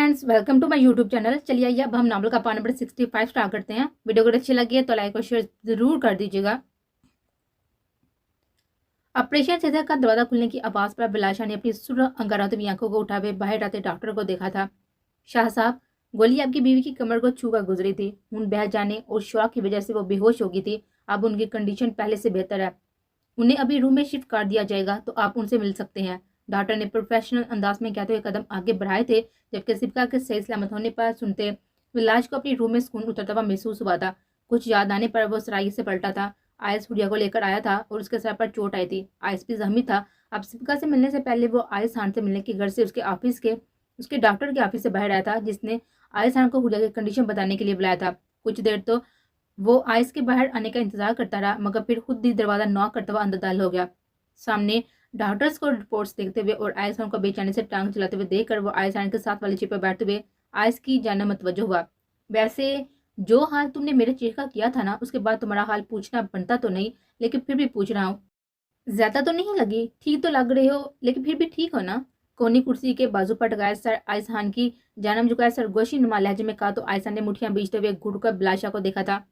Friends, welcome to my YouTube channel. चलिए आइए अब हम नावल का पाना नंबर 65 स्टार्ट करते हैं। वीडियो अगर अच्छी लगी है तो लाइक और शेयर जरूर कर दीजिएगा। ऑपरेशन थिएटर का दरवाजा खुलने की आवाज पर बिलाशा ने अपनी सुर अंगाराती हुई आंखों को उठा हुए बाहर आते डॉक्टर को देखा था। शाह साहब, गोली आपकी बीवी की कमर को छूकर गुजरी थी। खून बह जाने और शॉक की वजह से वो बेहोश हो गई थी। अब उनकी कंडीशन पहले से बेहतर है। उन्हें अभी रूम में शिफ्ट कर दिया जाएगा तो आप उनसे मिल सकते हैं। डॉक्टर ने प्रोफेशनल अंदाज में कहते हुए कदम आगे बढ़ाए थे, जबकि सिप्का के सही सलामत होने पर सुनते विलाज को अपनी रूम में सुकून उतरता हुआ महसूस हुआ था। कुछ याद आने पर वो सराय से पलटा था। आयस हुडिया को लेकर आया था और उसके सर पर चोट आई थी। आयस भी जख्मी था। अब सिप्का से मिलने से पहले वो आयस खान से मिलने के घर से उसके डॉक्टर के ऑफिस से बाहर आया था, जिसने आयस खान को हुडिया की कंडीशन बताने के लिए बुलाया था। कुछ देर तो वो आयस के बाहर आने का इंतजार करता रहा, मगर फिर खुद ही दरवाजा नॉक करता हुआ अंदर दाखिल हो गया। सामने डॉक्टर्स को रिपोर्ट्स देखते हुए और आयस खान को बेचैनी से टांग चलाते हुए देखकर वो आयस खान के साथ वाली चेयर पर बैठते हुए आयस की जानब मतवज्जो हुआ। वैसे जो हाल तुमने मेरे चेहरे का किया था ना, उसके बाद तुम्हारा हाल पूछना बनता तो नहीं, लेकिन फिर भी पूछ रहा हूँ। ज्यादा तो नहीं लगी? ठीक तो लग रहे हो, लेकिन फिर भी ठीक हो ना? कोनी कुर्सी के बाजू पर टकाया सर आयस खान की जानब झुकाया सरगोशी नुमा लहजे में कहा तो आयस खान ने मुठियां बीचते हुए घुट कर बिलाशा को देखा था।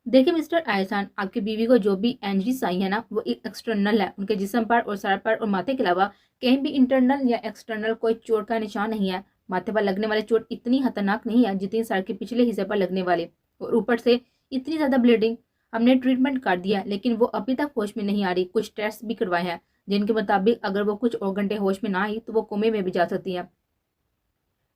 देखिए मिस्टर आयसान, आपकी बीवी को जो भी इंजरीज आई है ना, वो एक एक्सटर्नल है। उनके जिस्म पर और सर पर और माथे के अलावा कहीं भी इंटरनल या एक्सटर्नल कोई चोट का निशान नहीं है। माथे पर लगने वाली चोट इतनी खतरनाक नहीं है जितनी सर के पिछले हिस्से पर लगने वाले, और ऊपर से इतनी ज्यादा ब्लीडिंग। हमने ट्रीटमेंट कर दिया, लेकिन वो अभी तक होश में नहीं आ रही। कुछ टेस्ट भी करवाए हैं, जिनके मुताबिक अगर वो कुछ और घंटे होश में ना आई तो वो कोमे में भी जा सकती है।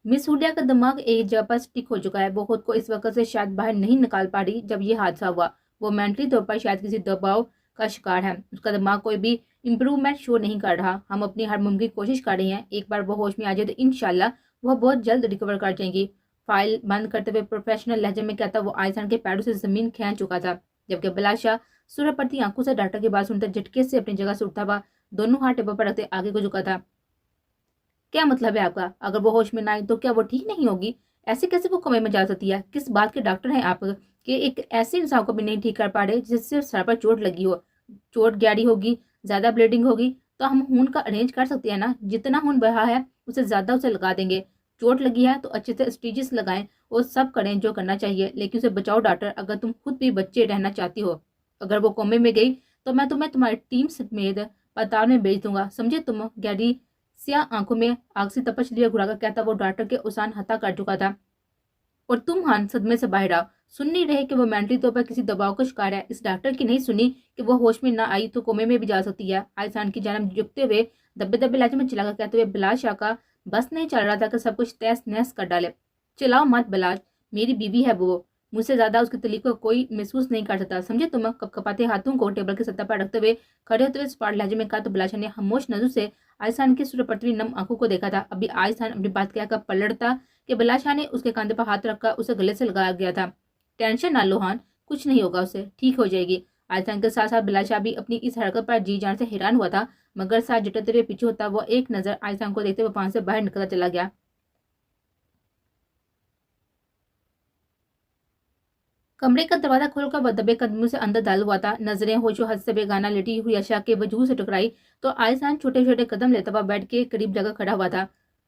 मिस हुडिया का दिमाग एक जगह पर स्टिक हो चुका है। वो खुद को इस वक्त से शायद बाहर नहीं निकाल पा रही। जब ये हादसा हुआ, वो मेंटली तौर पर शायद किसी दबाव का शिकार है। उसका दिमाग कोई भी इम्प्रूवमेंट शो नहीं कर रहा। हम अपनी हर मुमकिन कोशिश कर रहे हैं। एक बार वो होश में आ जाए तो इंशाल्लाह वह बहुत जल्द रिकवर कर जाएंगी। फाइल बंद करते हुए प्रोफेशनल लहजे में कहता वो आयसान के पैरों से जमीन खींच चुका था, जबकि बिलाशा सुरह पड़ती आंखों से डॉक्टर की बात सुनते झटके से अपनी जगह से उठता हुआ दोनों हाथ टेबल पर रखते आगे को झुका था। क्या मतलब है आपका? अगर वो होश में ना आई तो क्या वो ठीक नहीं होगी? ऐसे कैसे वो कोमे में जा सकती है? किस बात के डॉक्टर हैं आप कि एक ऐसे इंसान को भी नहीं ठीक कर पा रहे जिससे सर पर चोट लगी हो? चोट गहरी होगी, ज्यादा ब्लीडिंग होगी तो हम खून का अरेंज कर सकते हैं ना। जितना खून बहा है उससे ज्यादा उसे लगा देंगे। चोट लगी है तो अच्छे से स्टिचेस लगाएं और सब करें जो करना चाहिए, लेकिन उसे बचाओ डॉक्टर, अगर तुम खुद भी बच्चे रहना चाहती हो। अगर वो कोमे में गई तो मैं तुम्हें तुम्हारी टीम समेत अस्पताल में भेज दूंगा, समझे तुम? गैरी स्याह आंखों में आग से तपश लिए घुराकर कहता वो डॉक्टर के उसान हत्या कर चुका था, और तुम हान सदमे से बाहर आओ। सुन नहीं रहे कि वो मेंटली तौर पर किसी दबाव का शिकार है? इस डॉक्टर की नहीं सुनी कि वो होश में ना आई तो कोमे में भी जा सकती है। आयसान की जानब झुकते हुए दबे दबे लहजे में चिल्लाकर कहते हुए बिलाज शाह का बस नहीं चल रहा था कि सब कुछ तहस नहस कर डाले। चिल्लाओ मत बिलाज, मेरी बीवी है वो। मुझसे ज्यादा उसकी तकलीफ को कोई महसूस नहीं कर सकता, समझे तुम? कपकपाते हाथों को टेबल की सतह पर रखते हुए खड़े होते हुए स्पाट लहजे में कहा तो बिलाशा ने खामोश नजर से आयसान की सुर पड़ती हुई नम आंखों को देखा था। अभी आयसान अपनी बात कहकर पलटता कि बिलाशा ने उसके कंधे पर हाथ रखकर उसे गले से लगाया गया था। टेंशन ना लो हान, कुछ नहीं होगा, उसे ठीक हो जाएगी। आयसान के साथ साथ बिलाशा भी अपनी इस हरकत पर जी जान से हैरान हुआ था, मगर साथ जुटते हुए पीछे होता वो एक नजर आयसान को देखते हुए वहां से बाहर निकलता चला गया। कमरे का दरवाजा खोलकर वह दबे कदमों से अंदर दाल हुआ था। नजरें होशो हद से बेगाना लेटी हुई आशा के वजूद से टकराई तो आयसान छोटे छोटे कदम लेता हुआ बेड के करीब जगह खड़ा हुआ था।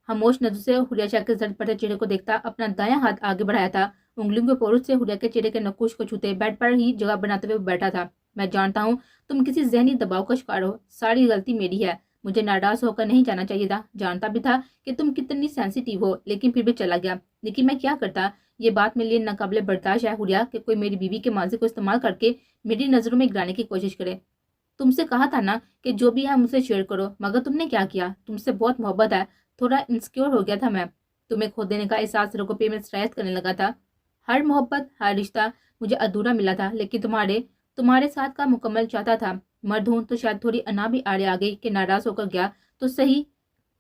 खामोश नजर से हुरिया शाह के जर्द पड़ते चेहरे को देखता अपना दायां हाथ आगे बढ़ाया था। उंगलियों के पोरुष से हुरिया के चेहरे के नकुश को छूते बेड पर ही जगह बनाते हुए बैठा था। मैं जानता हूँ तुम किसी जहनी दबाव का शिकार हो। सारी गलती मेरी है। मुझे नाराज होकर नहीं जाना चाहिए था। जानता भी था कि तुम कितनी सेंसिटिव हो, लेकिन फिर भी चला गया। लेकिन मैं क्या करता? ये बात मेरे लिए नाकाबिले बर्दाश्त है हुरिया कि कोई मेरी बीवी के माजी को इस्तेमाल करके मेरी नजरों में गिराने की कोशिश करे। तुमसे कहा था ना कि जो भी है मुझसे शेयर करो, मगर तुमने क्या किया? तुमसे बहुत मोहब्बत है, थोड़ा इंसिक्योर हो गया था मैं। तुम्हें खो देने का एहसास रगों पे में सरायत करने लगा था। हर मोहब्बत हर रिश्ता मुझे अधूरा मिला था, लेकिन तुम्हारे साथ का मुकम्मल चाहता था। मर्द हूं तो शायद थोड़ी अना भी आड़े आ गई कि नाराज होकर गया तो सही,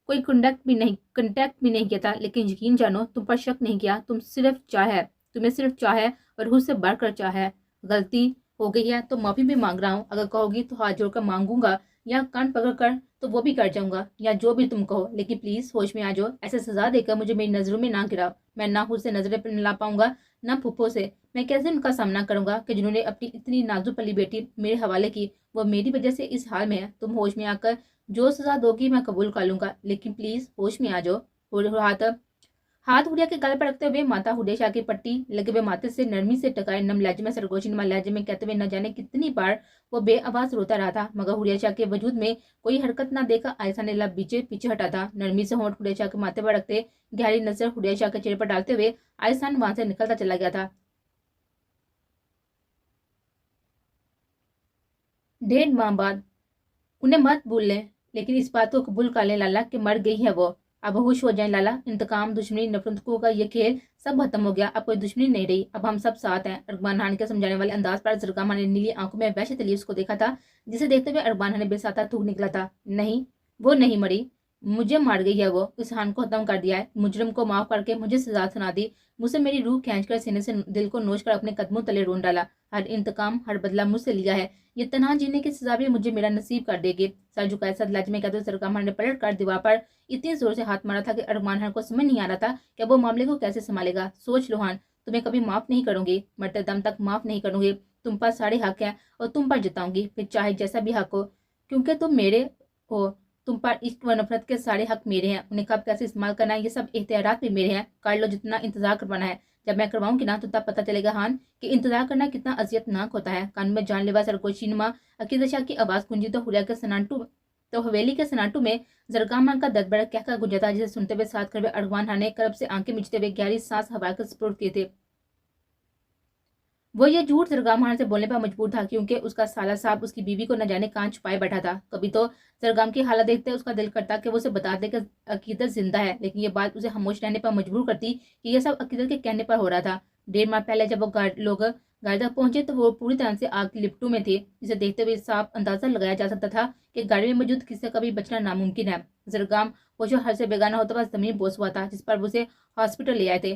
कोई कंटेक्ट भी नहीं किया था, लेकिन यकीन जानो तुम पर शक नहीं किया। तुम्हें सिर्फ चाह है और खुद से बढ़कर चाह है। गलती हो गई है तो माफी भी मांग रहा हूँ। अगर कहोगी तो हाथ जोड़कर मांगूंगा, या कान पकड़ कर तो वो भी कर जाऊंगा, या जो भी तुम कहो, लेकिन प्लीज होश में आ जाओ। ऐसे सजा देकर मुझे मेरी नजरों में ना गिराओ। मैं ना खुद से नजरें मिला पाऊंगा ना फूफो से। मैं कैसे उनका सामना करूंगा कि जिन्होंने अपनी इतनी नाजुक पली बेटी मेरे हवाले की, वो मेरी वजह से इस हाल में है। तुम होश में आकर जो सजा दोगी मैं कबूल कर लूंगा, लेकिन प्लीज होश में आ जाओ। हाथ हाथ हुडिया के गल पर रखते हुए माता हुडिया शाह की पट्टी लगे हुए माथे से नरमी से टकाए नम लहजे में सरगोशी नुमा लहजे में कहते हुए न जाने कितनी बार वो बेआवाज रोता रहा था, मगर हुडिया शाह के वजूद में कोई हरकत न देखा आयसा ने लब पीछे पीछे हटा था। नरमी से होंठ हुडिया शाह के माथे पर रखते गहरी नजर हुडिया शाह के चेहरे पर डालते हुए आयसान वहां से निकलता चला गया था। 1.5 माह बाद उन्हें मत भूल लें, लेकिन इस बात को कबूल कर लें लाला कि मर गई है वो। अब होश हो जाए लाला, इंतकाम दुश्मनी नफरतों का ये खेल सब खत्म हो गया, अब कोई दुश्मनी नहीं रही, अब हम सब साथ हैं। अरबान खान के समझाने वाले अंदाज पर जरगा खान ने नीली आंखों में वहशत लिए उसको देखा था, जिसे देखते हुए अरबान खान ने बेसाता थूक निकला था। नहीं, वो नहीं मरी, मुझे मार गई है वो। इस हान को खत्म कर दिया है, मुजरिम को माफ करके मुझे सजा सुना दी, मुझसे मेरी रूह खींचकर सीने से दिल को नोच कर अपने कदमों तले रोन डाला। हर इंतकाम हर बदला मुझसे लिया है, ये तनहा जीने की सजा भी मुझे मेरा नसीब कर देगी। सर झुकाए साथ लज में कहते सरकार ने पलट कर दीवार पर इतनी जोर से हाथ मारा था कि अरमान खान को समझ नहीं आ रहा था कि वो मामले को कैसे संभालेगा। सोच लो हान, तुम्हें कभी माफ नहीं करूंगी, मरते दम तक माफ नहीं करूंगी। तुम पर सारे हक हैं और तुम पर जताऊंगी, फिर चाहे जैसा भी हक हो, क्योंकि तुम मेरे हो। तुम पर इश्क व नफरत के सारे हक मेरे हैं, उन्हें कब कैसे इस्तेमाल करना है ये सब एहतियात भी मेरे हैं। कर लो जितना इंतजार करवाना है, जब मैं करवाऊंगी ना तो तब पता चलेगा हान कि इंतजार करना कितना अजियतनाक होता है। कान में जानलेवा सरगोशी नुमा अकीदत शाह की आवाज गूंजी तो हुलिया के सनाटू तो हवेली के सनाटू में जरगाम खान का दर्द बड़ा कहकर गुंजा था, जिसे सुनते हुए साथ खड़े अरमान खान ने करब से आंखें मिचते हुए गहरी सांस हवा के सुपुर्द किए थे। वो ये झूठ जरगाम खान से बोलने पर मजबूर था, क्योंकि उसका साला साहब उसकी बीवी को न जाने कहाँ छुपाए बैठा था। कभी तो जरगाम की हालत देखते उसका दिल करता कि वो उसे बता दे कि अकीदत जिंदा है, लेकिन ये बात उसे खामोश रहने पर मजबूर करती कि यह सब अकीदत के कहने पर हो रहा था। 1.5 माह पहले जब वो लोग गाड़ी तक पहुंचे तो वो पूरी तरह से आग की लिपटों में थे, जिसे देखते हुए साफ अंदाजा लगाया जा सकता था कि गाड़ी में मौजूद किसी का भी बचना नामुमकिन है। जरगाम वो जो हर से बेगाना होता हुआ जमीन बोस हुआ था, जिस पर वो उसे हॉस्पिटल ले आए थे।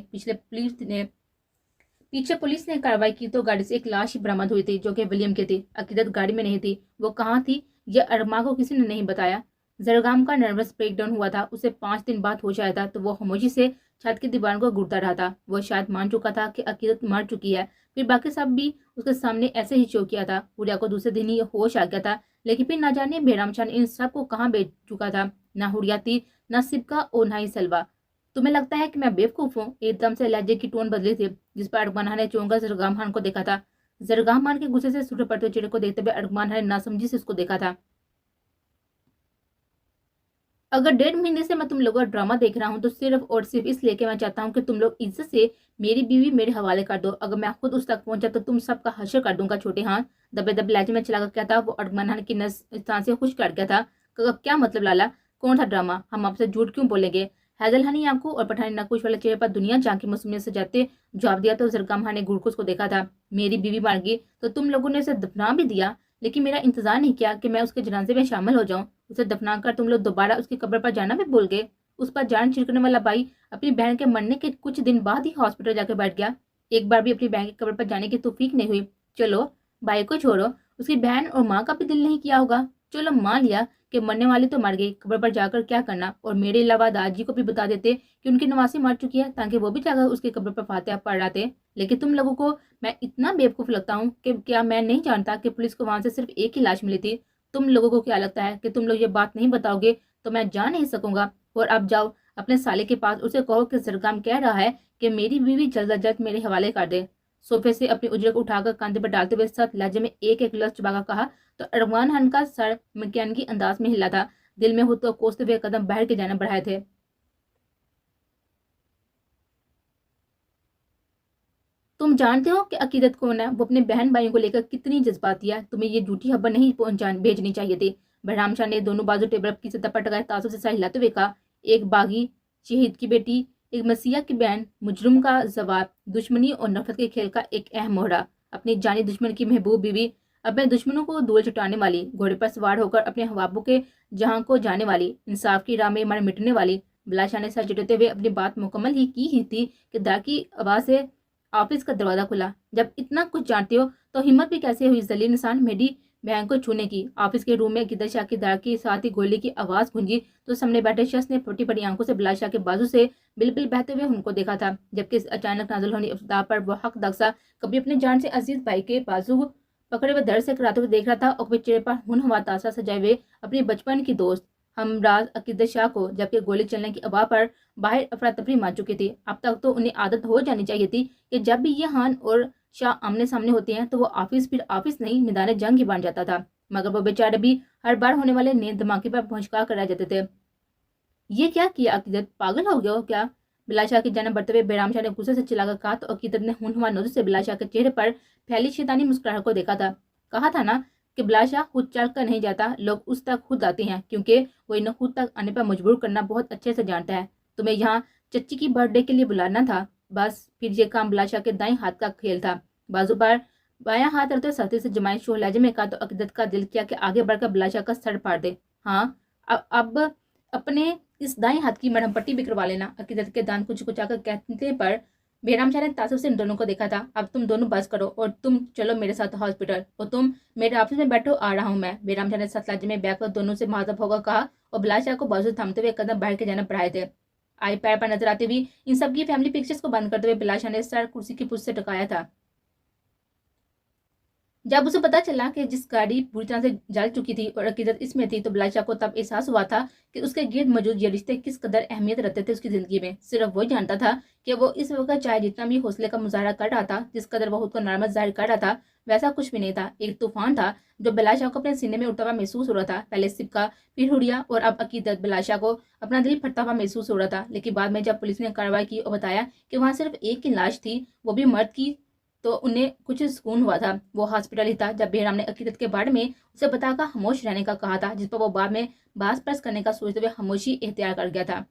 पीछे पुलिस ने कार्रवाई की तो गाड़ी से एक लाश बरामद हुई थी, जो कि विलियम की थी। अकीदत गाड़ी में नहीं थी, वो कहाँ थी यह अरमा को किसी ने नहीं बताया। जरगाम का नर्वस ब्रेकडाउन हुआ था, उसे 5 दिन बाद होश आया था तो वो खामोशी से छत की दीवार को घूरता रहा था। वो शायद मान चुका था कि अकीदत मर चुकी है, फिर बाकी सब भी उसके सामने ऐसे ही चौंकिया था। हुलिया को दूसरे दिन ही होश आ गया था, लेकिन फिर न जाने बेराम शाह इन सब को कहाँ भेज चुका था। ना हुलिया थी, ना सिबका और ना ही सलवा। तुम्हें लगता है कि मैं बेवकूफ हूँ? एकदम से लहजे की टोन बदली थी, जिस पर अरमान खान ने चौंका जरगाम खान को देखा था। जरगाम खान के गुस्से से सूखे पड़ते चेहरे को देखते हुए अरमान खान ने नासमझी से उसको देखा था। अगर 1.5 महीने से मैं तुम लोगों का ड्रामा देख रहा हूँ तो सिर्फ और सिर्फ इसलिए कि मैं चाहता हूँ कि तुम लोग इज्जत से मेरी बीवी मेरे हवाले कर दो। अगर मैं खुद उस तक पहुंचा तो तुम सबका हश्र कर दूंगा। छोटे हाथ दबे दबे लहजे में चला क्या था वो अरमान खान की नस से खुश कर गया था। क्या मतलब लाला, कौन था ड्रामा? हम आपसे झूठ क्यों बोलेंगे? हैदल हनी आंखों और पठानी नकुश वाले चेहरे पर दुनिया झांकी मासूमियत से जाते जवाब दिया तो जरगाम खान ने गुड़कुस को देखा था। मेरी बीवी मर गई तो तुम लोगों ने उसे दफना भी दिया, लेकिन मेरा इंतजार नहीं किया कि मैं उसके जनाजे में शामिल हो जाऊं। उसे दफना कर तुम लोग दोबारा उसकी कब्र पर जाना भी भूल गए। उस पर जान छिड़कने वाला भाई अपनी बहन के मरने के कुछ दिन बाद ही हॉस्पिटल जाकर बैठ गया। एक बार भी अपनी बहन की कब्र पर जाने की तौफीक नहीं हुई। चलो भाई को छोड़ो, उसकी बहन और माँ का भी दिल नहीं किया होगा। चलो मान लिया कि मरने वाली तो मर गई, कब्र पर जाकर क्या करना। और मेरे अलावा दादाजी को भी बता देते कि उनकी नवासी मर चुकी है, ताकि वो भी जाकर उसकी कब्र पर फातिहा पढ़ रहे थे। लेकिन तुम लोगों को मैं इतना बेवकूफ लगता हूँ कि क्या मैं नहीं जानता कि पुलिस को वहां से सिर्फ एक ही लाश मिली थी? तुम लोगों को क्या लगता है कि तुम लोग ये बात नहीं बताओगे तो मैं जा नहीं सकूंगा? और अब जाओ अपने साले के पास, उसे कहो कि जरगाम कह रहा है कि मेरी बीवी जल्द अज जल्द मेरे हवाले कर दे। सोफे से अपनी उजरे को उठाकर कंधे पर डालते हुए साथ लहजे में एक एक लफ्ज चबाकर कहा तो अरमान खान का सर मैकेनिकी अंदाज में हिला था। दिल में हो तो कोसते हुए कदम बाहर की जाने बढ़ाए थे। तुम जानते हो कि अकीदत कौन है? वो अपने बहन भाइयों को लेकर कितनी जज्बाती है। तुम्हें ये झूठी खबर नहीं भेजनी चाहिए थी। बहराम शाह ने दोनों बाजू टेबल की सतह पर टकाए तासों से सर हिलाते हुए कहा, एक बागी शहीद की बेटी, एक मसीहा की बहन, मुजरिम का जवाब, दुश्मनी और नफरत के खेल का एक अहम मोहरा, अपनी जानी दुश्मन की महबूब बीवी, अपने दुश्मनों को धूल चटाने वाली, घोड़े पर सवार होकर अपने हवाबों के जहां को जाने वाली, इंसाफ की राह में मर मिटने वाली। बिलाशाह ने सर चटते हुए अपनी बात मुकम्मल ही थी कि दार की आवाज से ऑफिस का दरवाजा खुला। जब इतना कुछ जानते हो तो हिम्मत भी कैसे हुई जलील इंसान मेरी बहन को छूने की? ऑफिस के रूम में गिद्दर शाह की दार के साथ ही गोली की आवाज गूंजी तो सामने बैठे शख्स ने फटी पड़ी आंखों से बिलाल शाह के बाजू से बिल्कुल बहते हुए उनको देखा था, जबकि इस अचानक नाजुल होने अफ्ताब पर वो हक दक्सा कभी अपने जान से अजीज भाई के बाजू पकड़े हुए दर्द से कराते हुए देख रहा था और कभी चेहरे पर हुनहुआ तासा सजाए हुए अपनी बचपन की दोस्त हमराज अकीदत शाह को, जबकि गोली चलने की अफवाह पर बाहर अफरा तफरी मच चुकी थी। अब तक तो उन्हें आदत हो जानी चाहिए थी कि जब भी ये खान और शाह आमने सामने होते हैं तो वो ऑफिस फिर ऑफिस नहीं मैदान जंग ही बन जाता था, मगर वो बेचारे भी हर बार होने वाले नए धमाके पर पहुंचका कर रह जाते थे। ये क्या किया अकीदत, पागल हो गया हो क्या? बिलाशाह की जान बढ़ते हुए बैराम शाह ने गुस्से से चिल्लाकर कहा तो अकीदत ने हुनहुआ नजर से बिलाशाह के चेहरे पर फैली शैतानी मुस्कुराहट को देखा था। कहा था ना कि बिलाशाह खुद चल कर नहीं जाता, लोग उस तक खुद आते हैं, क्योंकि वो इन्हें खुद तक आने पर मजबूर करना बहुत अच्छे से जानता है। तुम्हें यहाँ चच्ची की बर्थडे के लिए बुलाना था, बस। फिर ये काम बिलाशाह के दाएं हाथ का खेल था। बाजू पर बायां हाथ रखते सख्ती से जमाए शोह लहजे में कहा तो अकीदत का दिल किया कि आगे बढ़कर बिलाशाह का सर फाड़ दे। हाँ, अब अपने इस दाएं हाथ की मरहम पट्टी भी करवा लेना। अकीदत के दांत कुछ कुचाकर कहने पर बेराम शाह ने तासुब से इन दोनों को देखा था। अब तुम दोनों बस करो और तुम चलो मेरे साथ हॉस्पिटल, और तुम मेरे ऑफिस में बैठो, आ रहा हूँ मैं। बेराम शाह ने सख्त लहजे में बैक दोनों से मुखातब होकर कहा और बिलाल शाह को बाजू थामते हुए कदम बाहर के जाने बढ़ाए थे। आई पैर पर नजर आते हुए इन सबकी फैमिली पिक्चर्स को बंद करते हुए बिलाल शाह ने सर कुर्सी की पुष्ट से टकाया था। जब उसे पता चला कि जिस गाड़ी पूरी तरह से जल चुकी थी और अकीदत इसमें थी, तो बिलाल शाह को तब एहसास हुआ था कि उसके गिर्द मौजूद ये रिश्ते किस कदर अहमियत रखते थे उसकी जिंदगी में। सिर्फ वो जानता था कि वो इस वक्त चाहे जितना भी हौसले का मुजाहरा कर रहा था, जिस कदर वो खुद को नरमत जाहिर कर रहा था, वैसा कुछ भी नहीं था। एक तूफान था जो बिलाल शाह को अपने सीने में उठता हुआ महसूस हो रहा था। पहले सिपका, फिर हुरिया और अब अकीदत। बिलाल शाह को अपना दिल फटता हुआ महसूस हो रहा था, लेकिन बाद में जब पुलिस ने कार्रवाई की और बताया कि वहां सिर्फ एक की लाश थी, वो भी मर्द की, तो उन्हें कुछ सुकून हुआ था। वो हॉस्पिटल ही था जब बेहराम ने अकीदत के बारे में उसे बताकर खामोश रहने का कहा था, जिस पर वो बाद में बास प्रेस करने का सोचते हुए खामोशी इख्तियार कर गया था।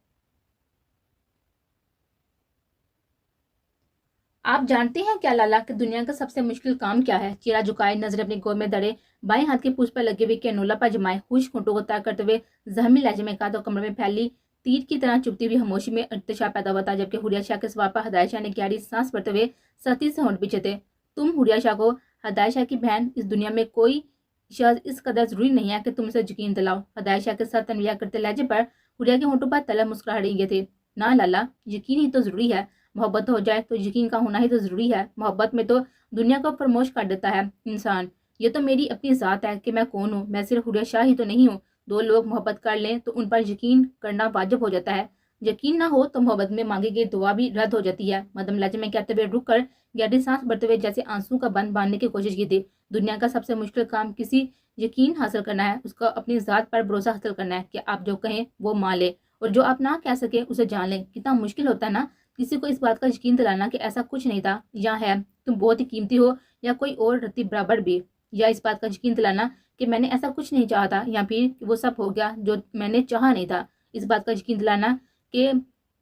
आप जानते हैं क्या लाला कि दुनिया का सबसे मुश्किल काम क्या है? चेहरा झुकाए, नजर अपनी गोद में धरे, बाएं हाथ के पूछ पर लगे हुए कैनोला पर जमाए हुश घुंटों को तय करते हुए जहमी लहजे में कहा तो कमरे में फैली तीर की तरह चुभती हुई खामोशी में इंतशार पैदा हुआ था, जबकि हुरिया शाह के सवाल पर हदायत शाह ने गहरी सांस भरते हुए सख्ती से होंठ पीछे थे। तुम हुरिया शाह को, हदायत शाह की बहन, इस दुनिया में कोई शख्स इस कदर जरूरी नहीं है कि तुम इसे यकीन दिलाओ। हदायत शाह के साथ तनविया करते लहजे पर हुरिया के होंठों पर तलब मुस्कुराहट गए थे। ना लाला, यकीन ही तो जरूरी है। मोहब्बत हो जाए तो यकीन का होना ही तो जरूरी है। मोहब्बत में तो दुनिया को फरमोश कर देता है इंसान। ये तो मेरी अपनी ज़ात है कि मैं कौन हूँ। मैं सिर्फ हुरिया शाह ही तो नहीं हूँ। दो लोग मोहब्बत कर लें तो उन पर यकीन करना वाजिब हो जाता है। यकीन ना हो तो मोहब्बत में मांगी गई दुआ भी रद्द हो जाती है। मदम लहजे में कहते हुए रुक कर गहरी सांस भरते हुए जैसे आंसू का बंद बांधने की कोशिश की थी। दुनिया का सबसे मुश्किल काम किसी यकीन हासिल करना है, उसका अपनी ज़ात पर भरोसा हासिल करना है कि आप जो कहें वो मान ले और जो आप ना कह सके उसे जान लें। कितना मुश्किल होता है ना किसी को इस बात का यकीन दिलाना कि ऐसा कुछ नहीं था या है, तुम बहुत ही कीमती हो या कोई और रत्ती बराबर भी, या इस बात का यकीन दिलाना कि मैंने ऐसा कुछ नहीं चाहा था या फिर वो सब हो गया जो मैंने चाहा नहीं था। इस बात का यकीन दिलाना कि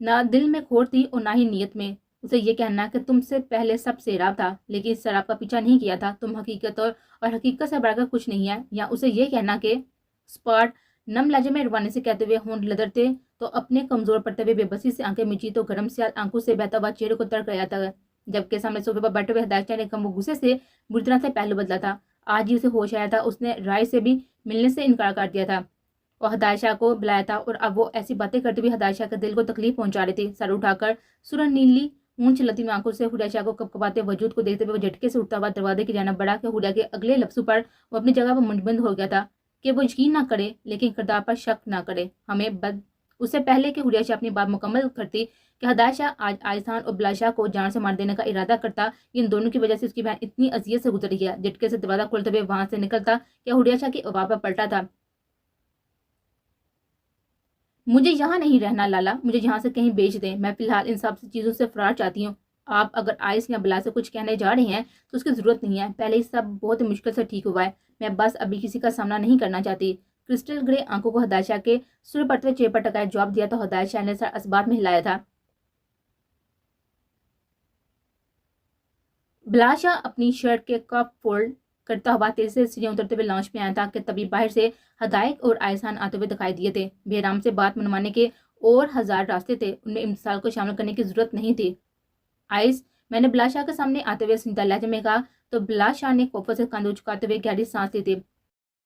ना दिल में खोट थी और ना ही नीयत में। उसे ये कहना कि तुमसे पहले सब सेराब था लेकिन इस शराब का पीछा नहीं किया था, तुम हकीकत और हकीकत से बढ़कर कुछ नहीं है। या उसे ये कहना कि स्पॉट नम लहजे में रवानी से कहते हुए होंठ लदरते तो अपने कमजोर पड़ते हुए बेबसी से आंखें मिची तो गर्म से आंखों से बहता हुआ चेहरे को तड़क गया था, जबकि सामने सोफे पर बैठे हुए हदायत शाह ने कम गुस्से से बुरी तरह से पहलू बदला था। आज ही उसे होश आया था, उसने राय से भी मिलने से इनकार कर दिया था और हदायत शाह को बुलाया था, और अब वो ऐसी बातें करते हुए हदायत शाह के दिल को तकलीफ पहुंचा रही थी। सर उठाकर सुरन नीली ऊंच लती हुई आंखों से हुरिया शाह को कपकपाते वजूद को देखते हुए वो झटके से उठता हुआ दरवाजे की जाना बढ़ा कि हुरिया के अगले लफ्जों पर वो अपनी जगह पर मुंजमद हो गया था कि वो यकीन ना करे लेकिन किरदार पर शक ना करे। हमें बद उससे पहले कि हुरिया शाह अपनी बात मुकम्मल करती कि हदायत शाह आज आयसान और बिलाल शाह को जान से मार देने का इरादा करता, इन दोनों की वजह से उसकी बहन इतनी अजियत से गुजरी है। झटके से दरवाजा खोलते हुए वहां से निकलता कि हुरिया शाह की आवाज़ पर पलटा था, मुझे यहाँ नहीं रहना लाला, मुझे यहाँ से कहीं भेज दें। मैं फिलहाल इन सब चीज़ों से फरार चाहती हूँ। आप अगर आयस या बिला से कुछ कहने जा रहे हैं तो उसकी ज़रूरत नहीं है। पहले ही सब बहुत मुश्किल से ठीक हुआ है। मैं बस अभी किसी का सामना नहीं करना चाहती। क्रिस्टल ग्रे आंखों को हदायत शाह के सुर पड़ते हुए चेहरे पर टकाए जवाब दिया तो हदायत शाह ने सर असबात में हिलाया था। बिलाल शाह अपनी शर्ट के कप फोल्ड करता हुआ तेजी से सीढ़ियां उतरते हुए लॉन्च में आया था कि तभी बाहर से हदायत और आयसान आते हुए दिखाई दिए थे। बेहराम से बात मनवाने के और 1000 रास्ते थे, उनमें इम्तिसाल को शामिल करने की जरूरत नहीं थी। आइस, मैंने बिलाल शाह के सामने आते हुए सीधा लहजे में कहा तो बिलाल शाह ने कोफर से कंधे झुकाते हुए गहरी सांस ली थी।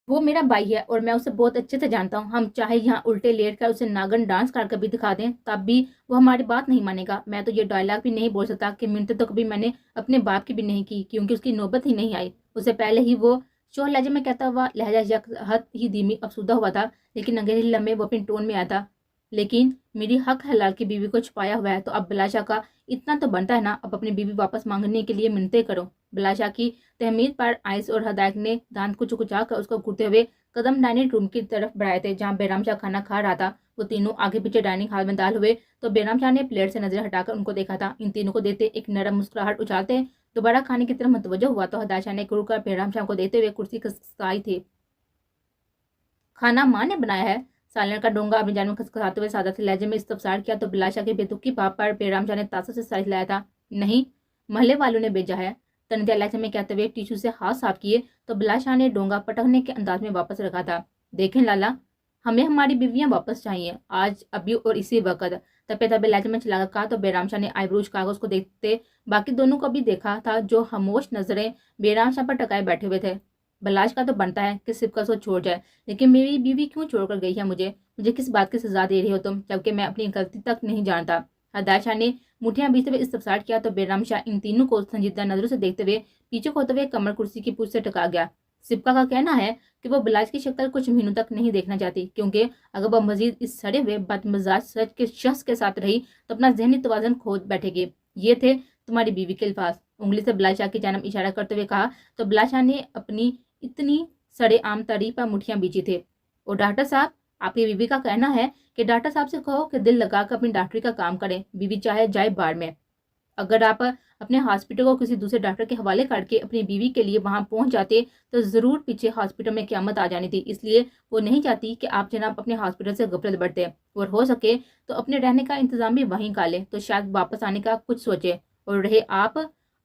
वो मेरा भाई है और मैं उसे बहुत अच्छे से जानता हूँ। हम चाहे यहाँ उल्टे लेट कर उसे नागन डांस करके भी दिखा दें तब भी वो हमारी बात नहीं मानेगा। मैं तो ये डायलॉग भी नहीं बोल सकता कि मिनट तो कभी मैंने अपने बाप की भी नहीं की, क्योंकि उसकी नौबत ही नहीं आई। उससे पहले ही वो शोर लहजे में कहता हुआ लहजा यकहद ही धीमी अफसुदा हुआ था, लेकिन अंधेरे लम्हे वो अपने टोन में आया था। लेकिन मेरी हक हलाल की बीवी को छुपाया हुआ है, तो अब बिलाशा का इतना तो बनता है ना, अब अपनी बीवी वापस मांगने के लिए मिन्नतें करो। बिलाशा की तहमीद पर आइस और हदायत ने दांत को चुकुचा कर उसको घूरते हुए कदम डाइनिंग रूम की तरफ बढ़ाए थे, जहाँ बेराम शाह खाना खा रहा था। वो तीनों आगे पीछे डाइनिंग हॉल में दाल हुए तो बेराम शाह ने प्लेट से नजर हटाकर उनको देखा था। इन तीनों को देखते एक नरम मुस्कुराहट उछालते दोबारा खाने की तरफ मुतवज्जो हुआ तो हदायत शाह ने घूरकर बेराम शाह को देखते हुए कुर्सी खसकाई थी। खाना माँ ने बनाया है? सालन का डोंगा अपनी जान में खसखसाते हुए सादा से लहजे में इस्तफसार किया तो बिलाशा के बेतुकी भाव पर बेराम शाह ने तासुब से साइज लाया था। नहीं, महल्ले वालों ने भेजा है, तनिया लहजे में कहते हुए टिश्यू से हाथ साफ किए तो बिलाशा ने डोंगा पटकने के अंदाज में वापस रखा था। देखें लाला, हमें हमारी बीवियां वापस चाहिए, आज अभी और इसी वक्त। तपे तपे लहजे में चलाकर कहा तो बेराम शाह ने आईब्रूज कागज को देखते बाकी दोनों को भी देखा था, जो खामोश नजरें बेराम शाह पर टकाए बैठे हुए थे। बिलाश का तो बनता है कि सिर्फ का सो छोड़ जाए, लेकिन मेरी बीवी क्यों छोड़कर गई है मुझे किस बात की सजा दे रही हो तुम, जबकि मैं अपनी गलती तक नहीं जानता। हदायत शाह ने मुठियां बीचते हुए इस्तफसार किया तो बेराम शाह इन तीनों को संजीदा नजरों से देखते हुए पीछे होते हुए कमर कुर्सी की पूछ से टका गया। सिपका का कहना है कि वो बिलाश की शक्ल कुछ महीनों तक नहीं देखना चाहती, क्योंकि अगर वह मजीद इस सड़े हुए बदमिजाज सच के शख्स के साथ रही तो अपना जहनी तवाज़ुन खो बैठेगी। ये थे तुम्हारी बीवी के अल्फाज। उंगली से बिलाश शाह की जानब इशारा करते हुए कहा तो बिलाश शाह ने अपनी इतनी सड़े आम तारीफ पर मुठियां बीची थे। और डॉक्टर साहब, आपकी बीवी का कहना है कि डॉक्टर साहब से कहो कि दिल लगाकर अपनी डॉक्टरी का काम करें, बीवी चाहे जाए बाढ़ में। अगर आप अपने हॉस्पिटल को किसी दूसरे डॉक्टर के हवाले करके अपनी बीवी के लिए वहां पहुंच जाते तो जरूर पीछे हॉस्पिटल में क़यामत आ जानी थी। इसलिए वो नहीं चाहती कि आप जनाब अपने हॉस्पिटल से गफलत बढ़ते, और हो सके तो अपने रहने का इंतजाम भी वहीं कर ले, तो शायद वापस आने का कुछ सोचे। और रहे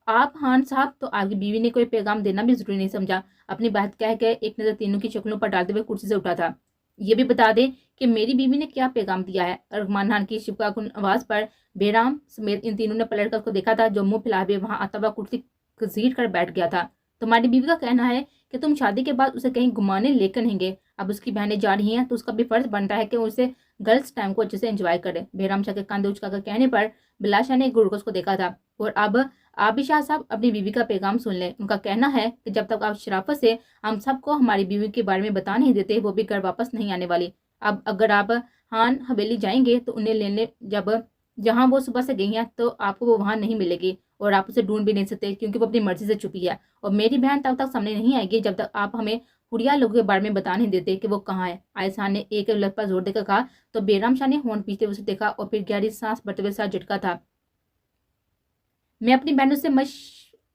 आप हान साहब, तो आपकी बीवी ने कोई पैगाम देना भी जरूरी नहीं समझा। अपनी बात कह के एक नजर तीनों की शक्लों पर डालते हुए कुर्सी से उठा था। ये भी बता दे कि मेरी बीवी ने क्या पैगाम दिया है। अरमान खान की शिफाकुन आवाज पर बेराम समेत इन तीनों ने पलट कर उसको देखा था, जो मुंह फैलाए हुए वहां आता हुआ कुर्सी घसीट कर बैठ गया था। तुम्हारी बीवी का कहना है कि तुम शादी के बाद उसे कहीं घुमाने लेकर नहीं गए, अब उसकी बहनें जा रही हैं तो उसका भी फर्ज बनता है कि उसे गर्ल्स टाइम को अच्छे से एंजॉय करे। बेराम शाह के कंधे उचकाकर कहने पर बिलाशा ने गुरगुस को देखा था। और अब आप भी शाह साहब अपनी बीवी का पैगाम सुन लें। उनका कहना है कि जब तक आप शराफत से हम सबको हमारी बीवी के बारे में बता नहीं देते, वो भी घर वापस नहीं आने वाली। अब अगर आप हान हवेली जाएंगे तो उन्हें लेने जहां वो सुबह से गई हैं तो आपको वो वहां नहीं मिलेगी, और आप उसे ढूंढ भी नहीं सकते क्योंकि वो अपनी मर्जी से छुपी है। और मेरी बहन तब तक सामने नहीं आएगी जब तक आप हमें हुरिया लोगों के बारे में बता नहीं देते कि वो कहाँ है। आयसान ने एक लफ्ज पर जोर देकर कहा तो बेराम शाह ने होंठ पीछते उसे देखा और फिर गहरी सांस भरते हुए साथ झटका था। मैं अपनी बहनों से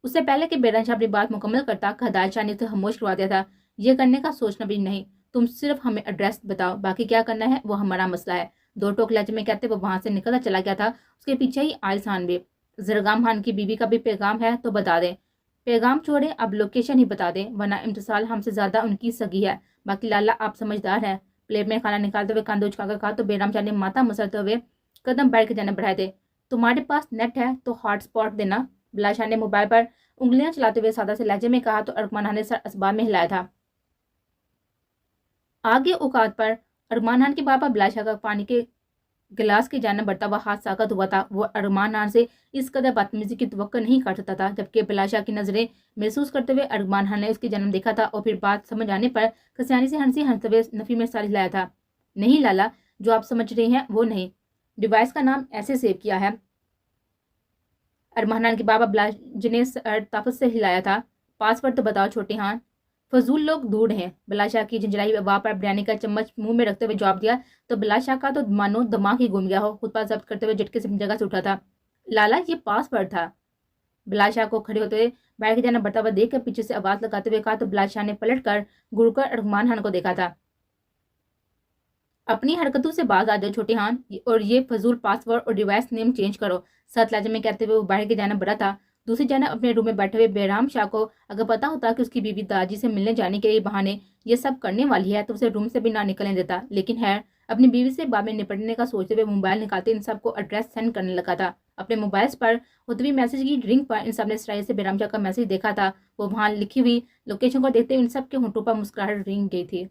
उससे पहले कि बेराम शाह अपनी बात मुकम्मल करता, हदायत शाह ने उसे खामोश करवा दिया था। ये करने का सोचना भी नहीं, तुम सिर्फ हमें एड्रेस बताओ, बाकी क्या करना है वो हमारा मसला है। दो टोक लहजे में कहते वो वहां से निकलता चला गया था। उसके पीछे ही आयसान भी। जरगाम खान की बीवी का भी पैगाम है तो बता दें। पैगाम छोड़े, अब लोकेशन ही बता दें, वरना इम्तिसाल हमसे ज्यादा उनकी सगी है। बाकी लाला आप समझदार हैं। प्लेट में खाना निकालते हुए कंधे उचकाकर कहा तो बेराम शाह ने माथा मसलते हुए कदम बैठ के जाने बढ़ाए थे। तुम्हारे पास नेट है तो हॉटस्पॉट देना। बिलाश शाह ने मोबाइल पर उंगलियां चलाते हुए सादा से लहजे में कहा तो अरमान खान ने सर असबाब में हिलाया था। आगे औकात पर अरमान खान के बाबा बिलाश शाह का पानी के गिलास की जाने बढ़ता हुआ हाथ साकत हुआ था। वो अरमान खान से इस कदर बदतमीजी की तवक्को नहीं कर सकता था, जबकि बिलाश शाह की नजरें महसूस करते हुए अरमान खान ने उसकी जन्म देखा था और फिर बात समझ आने पर खसियानी से हंसते हुए नफी में सारी लाया था। नहीं लाला, जो आप समझ रहे हैं वो नहीं। डिवाइस का नाम ऐसे सेव किया है। अरमान खान के बाबा बिलाश ने ताकत से हिलाया था। पासवर्ड तो बताओ छोटे हान, फजूल लोग दूर हैं। बिलाश शाह की झंझलाई आवाज़ पर बिरयानी का चम्मच मुंह में रखते हुए जवाब दिया तो बिलाश शाह का तो मानो दिमाग ही घूम गया हो। खुद पर जब्त करते हुए झटके से अपनी जगह से उठा था। लाला ये पासवर्ड था। बिलाश शाह को खड़े होते हुए बैठ के जाना बढ़ता हुआ देख कर पीछे से आवाज लगाते हुए कहा तो बिलाश शाह ने पलट कर घूरकर अरमान खान को देखा था। अपनी हरकतों से बाज आ जाओ छोटे हान, और ये फजूल पासवर्ड और डिवाइस नेम चेंज करो। सत लहजे में कहते हुए वो बाहर के जाना बढ़ा था। दूसरी जानब अपने रूम में बैठे हुए बेराम शाह को अगर पता होता कि उसकी बीवी दादी से मिलने जाने के लिए बहाने ये सब करने वाली है तो उसे रूम से भी ना निकलने देता। लेकिन है अपनी बीवी से बाद में निपटने का सोचते हुए मोबाइल निकालते इन सबको एड्रेस सेंड करने लगा था। अपने मोबाइल पर होती हुई मैसेज की रिंग पर इन सब ने सराय से बेराम शाह का मैसेज देखा था। वो वहां लिखी हुई लोकेशन को देखते हुए इन सब के होंठों पर मुस्कुराहट रिंग गई थी।